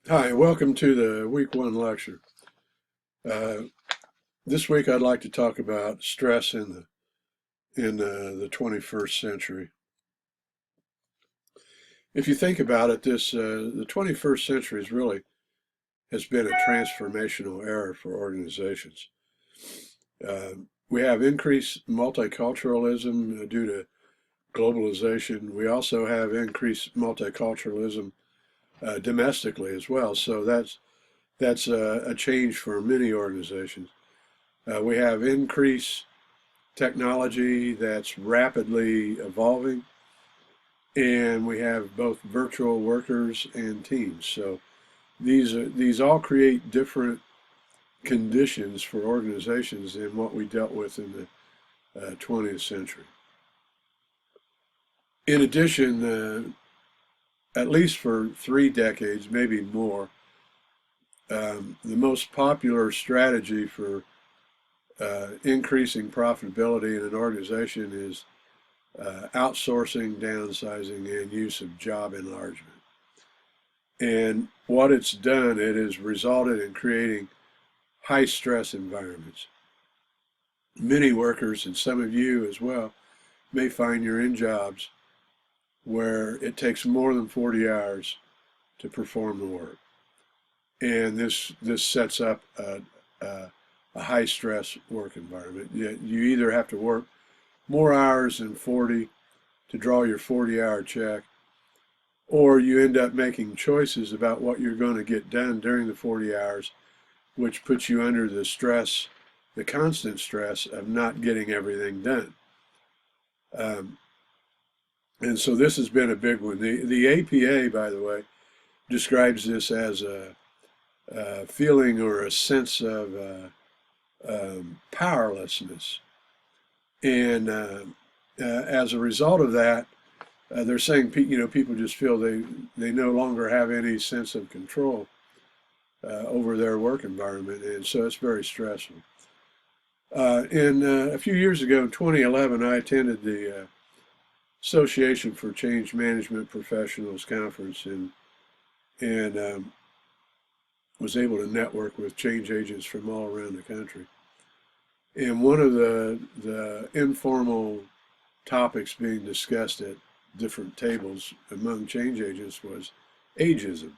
Hi, welcome to the week one lecture. Uh, this week I'd like to talk about stress in the 21st century. If you think about it, the 21st century has been a transformational era for organizations. Uh, we have increased multiculturalism due to globalization. We also have increased multiculturalism domestically as well. So that's a change for many organizations. We have increased technology that's rapidly evolving, and we have both virtual workers and teams. So these all create different conditions for organizations than what we dealt with in the 20th century. In addition, at least for 3 decades, maybe more, the most popular strategy for increasing profitability in an organization is outsourcing, downsizing, and use of job enlargement. And what it's done, it has resulted in creating high stress environments. Many workers, and some of you as well, may find you're in jobs where it takes more than 40 hours to perform the work. And this sets up a high stress work environment. You either have to work more hours than 40 to draw your 40-hour check, or you end up making choices about what you're going to get done during the 40 hours, which puts you under the stress, the constant stress of not getting everything done. And so this has been a big one. The APA, by the way, describes this as a feeling or a sense of powerlessness. And as a result of that, they're saying people just feel they no longer have any sense of control over their work environment, and so it's very stressful. A few years ago, in 2011, I attended the Association for Change Management Professionals conference and was able to network with change agents from all around the country. And one of the informal topics being discussed at different tables among change agents was ageism.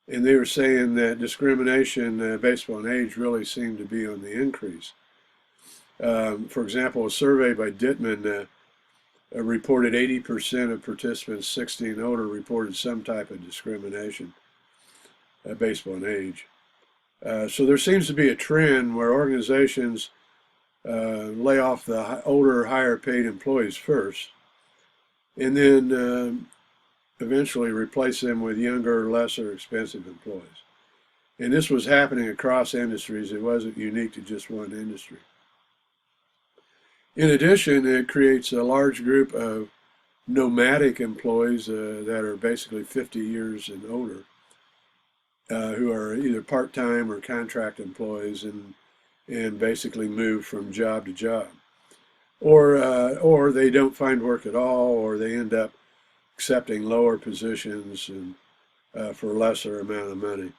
And they were saying that discrimination based on age really seemed to be on the increase. For example, a survey by Dittman reported 80% of participants 60 and older reported some type of discrimination based on age. So there seems to be a trend where organizations lay off the older, higher paid employees first, and then eventually replace them with younger, lesser expensive employees. And this was happening across industries. It wasn't unique to just one industry. In addition, it creates a large group of nomadic employees that are basically 50 years and older, who are either part-time or contract employees and basically move from job to job, or they don't find work at all, or they end up accepting lower positions and for a lesser amount of money.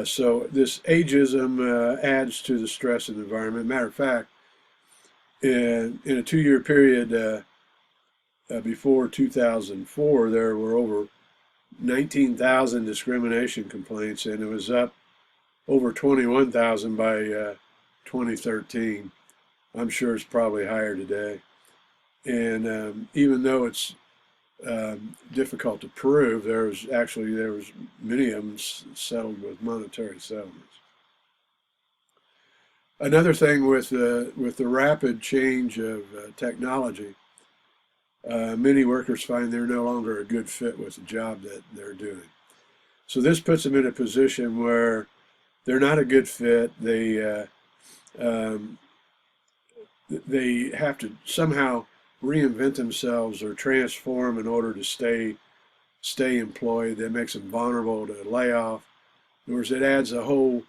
So this ageism adds to the stress in the environment. Matter of fact, in a 2-year period before 2004, there were over 19,000 discrimination complaints, and it was up over 21,000 by 2013. I'm sure it's probably higher today. And even though it's difficult to prove, there was many of them settled with monetary settlements. Another thing with the rapid change of technology, many workers find they're no longer a good fit with the job that they're doing. So this puts them in a position where they're not a good fit. They have to somehow reinvent themselves or transform in order to stay employed. That makes them vulnerable to layoff. In other words, it adds a whole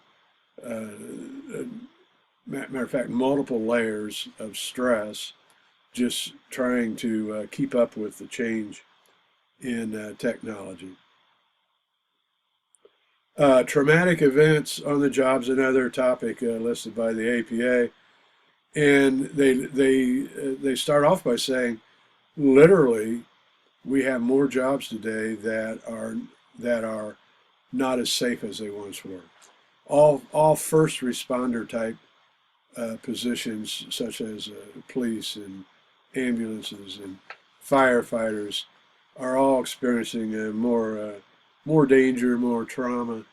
matter of fact, multiple layers of stress just trying to keep up with the change in technology. Traumatic events on the job is another topic listed by the APA, and they start off by saying, literally, we have more jobs today that are not as safe as they once were. All first responder type positions, such as police and ambulances and firefighters, are all experiencing more danger, more trauma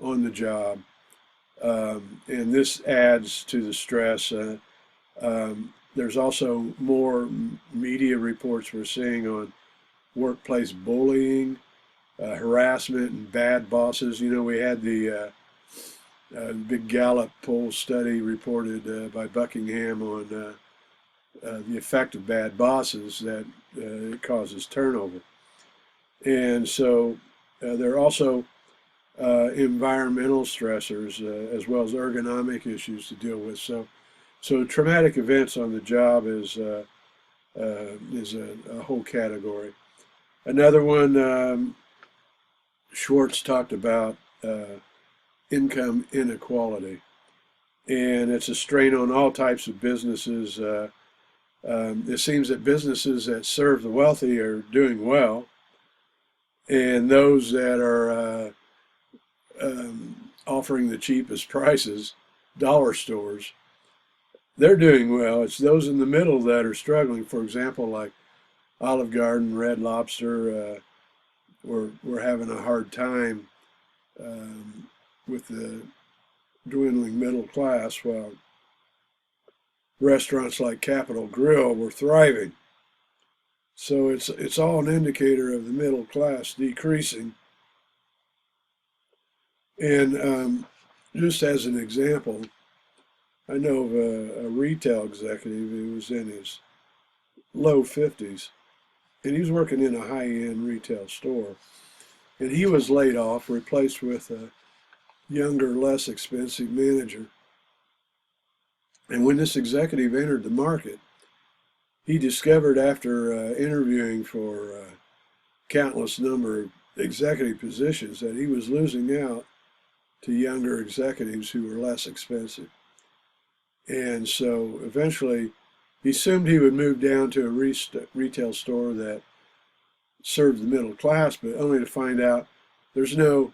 on the job, and this adds to the stress. There's also more media reports we're seeing on workplace bullying, harassment, and bad bosses. You know, we had the big Gallup poll study reported by Buckingham on the effect of bad bosses, that it causes turnover. And so there are also environmental stressors as well as ergonomic issues to deal with. So traumatic events on the job is a whole category. Another one, Schwartz talked about income inequality, and it's a strain on all types of businesses. It seems that businesses that serve the wealthy are doing well, and those that are offering the cheapest prices, dollar stores, they're doing well. It's those in the middle that are struggling. For example, like Olive Garden, Red Lobster, we're having a hard time with the dwindling middle class, while restaurants like Capital Grille were thriving. So it's all an indicator of the middle class decreasing. And just as an example, I know of a retail executive who was in his low 50s, and he was working in a high-end retail store. And he was laid off, replaced with a younger, less expensive manager. And when this executive entered the market, he discovered, after interviewing for countless number of executive positions, that he was losing out to younger executives who were less expensive. And so eventually he assumed he would move down to a retail store that served the middle class, but only to find out there's no,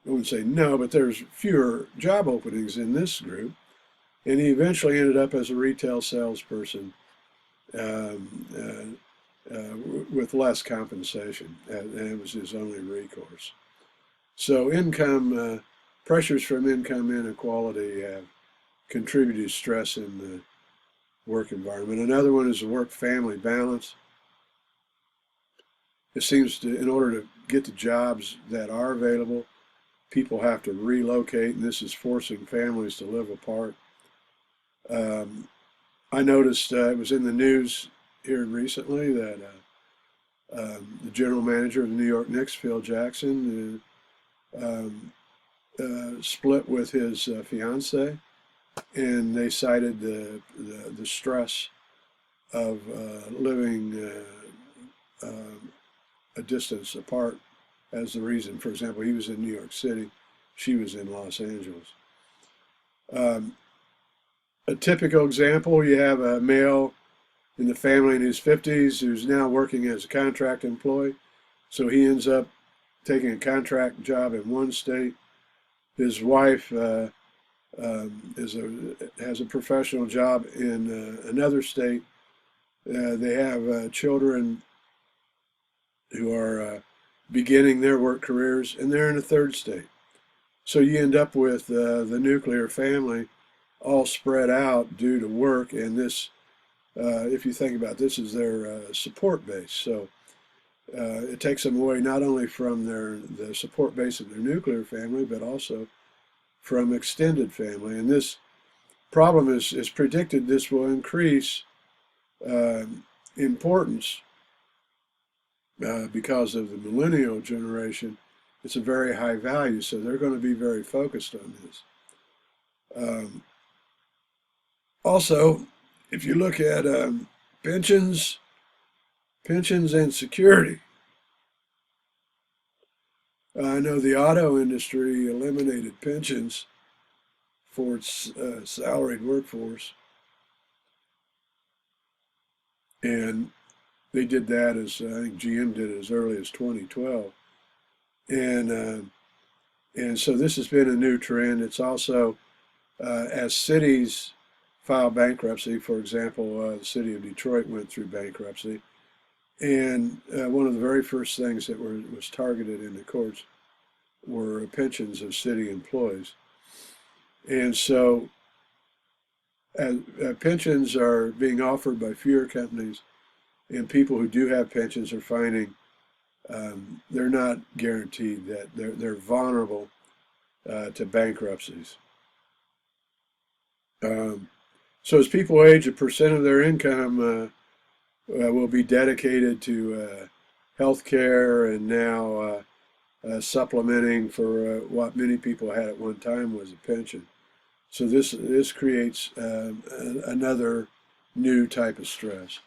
I wouldn't say no, but there's fewer job openings in this group. And he eventually ended up as a retail salesperson with less compensation, and it was his only recourse. So pressures from income inequality have contributed to stress in the work environment. Another one is the work-family balance. It seems in order to get the jobs that are available, people have to relocate, and this is forcing families to live apart. I noticed it was in the news here recently that the general manager of the New York Knicks, Phil Jackson, split with his fiance, and they cited the stress of living a distance apart as the reason. For example, he was in New York City, she was in Los Angeles. A typical example, you have a male in the family in his 50s who's now working as a contract employee. So he ends up taking a contract job in one state. His wife has a professional job in another state. They have children who are beginning their work careers, and they're in a third state. So you end up with the nuclear family all spread out due to work, and this, if you think about this, is their support base. So it takes them away not only from the support base of their nuclear family, but also from extended family. And this problem is predicted this will increase importance because of the millennial generation. It's a very high value, so they're going to be very focused on this. Also, if you look at pensions and security, I know the auto industry eliminated pensions for its salaried workforce, and they did that as I think GM did it as early as 2012, and so this has been a new trend. It's also as cities file bankruptcy. For example, the city of Detroit went through bankruptcy, and one of the very first things that was targeted in the courts were pensions of city employees. And so pensions are being offered by fewer companies, and people who do have pensions are finding they're not guaranteed, that they're vulnerable to bankruptcies. So as people age, a percent of their income will be dedicated to health care, and now supplementing for what many people had at one time was a pension. So this creates another new type of stress.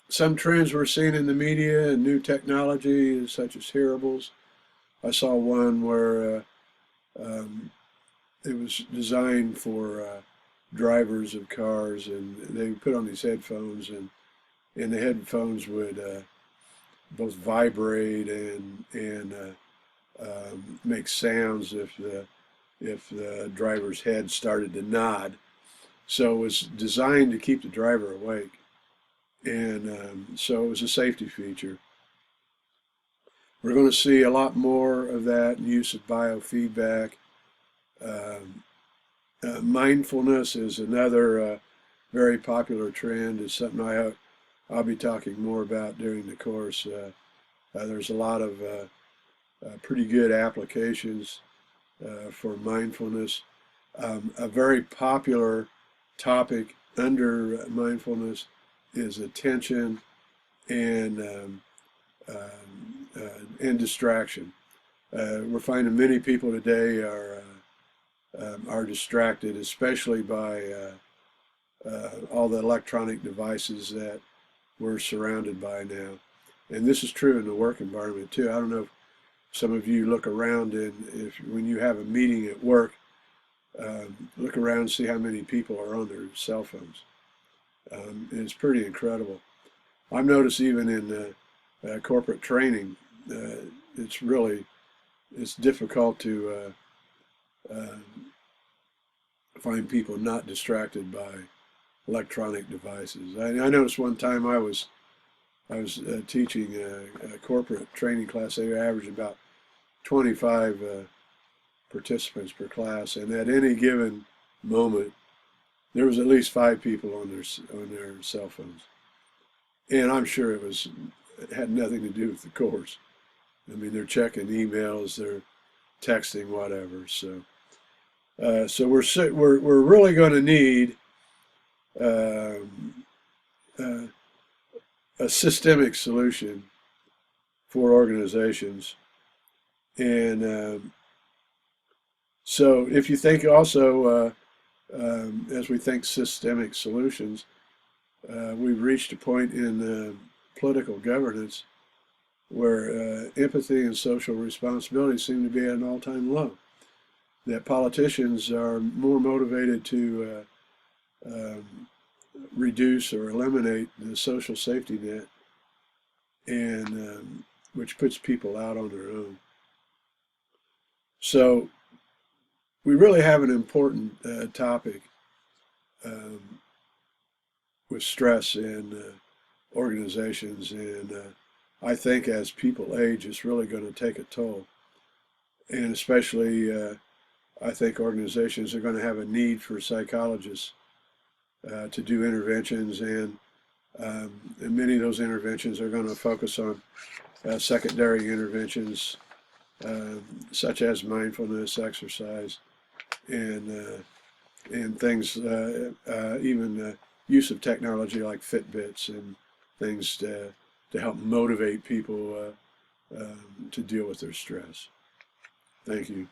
Some trends we're seeing in the media and new technology, such as hearables. I saw one where it was designed for drivers of cars, and they put on these headphones, and the headphones would both vibrate and make sounds if the driver's head started to nod. So it was designed to keep the driver awake, and so it was a safety feature. We're going to see a lot more of that use of biofeedback. Mindfulness is another very popular trend. It's something I'll be talking more about during the course. There's a lot of pretty good applications for mindfulness. A very popular topic under mindfulness is attention and distraction. We're finding many people today are distracted, especially by all the electronic devices that we're surrounded by now. And this is true in the work environment too. I don't know if some of you look around, and when you have a meeting at work, look around and see how many people are on their cell phones. It's pretty incredible. I've noticed even in corporate training, it's difficult to find people not distracted by electronic devices. I noticed one time I was teaching a corporate training class. They were averaging about 25 participants per class, and at any given moment, there was at least 5 people on their cell phones. And I'm sure it had nothing to do with the course. I mean, they're checking emails, they're texting, whatever. So we're really going to need a systemic solution for organizations. And so if you think also, as we think systemic solutions, we've reached a point in political governance where empathy and social responsibility seem to be at an all-time low. That politicians are more motivated to reduce or eliminate the social safety net, and which puts people out on their own. So we really have an important topic with stress in organizations, and I think as people age, it's really going to take a toll. And especially, I think organizations are going to have a need for psychologists to do interventions, and many of those interventions are going to focus on secondary interventions such as mindfulness, exercise, and things, even use of technology like Fitbits and things to help motivate people to deal with their stress. Thank you.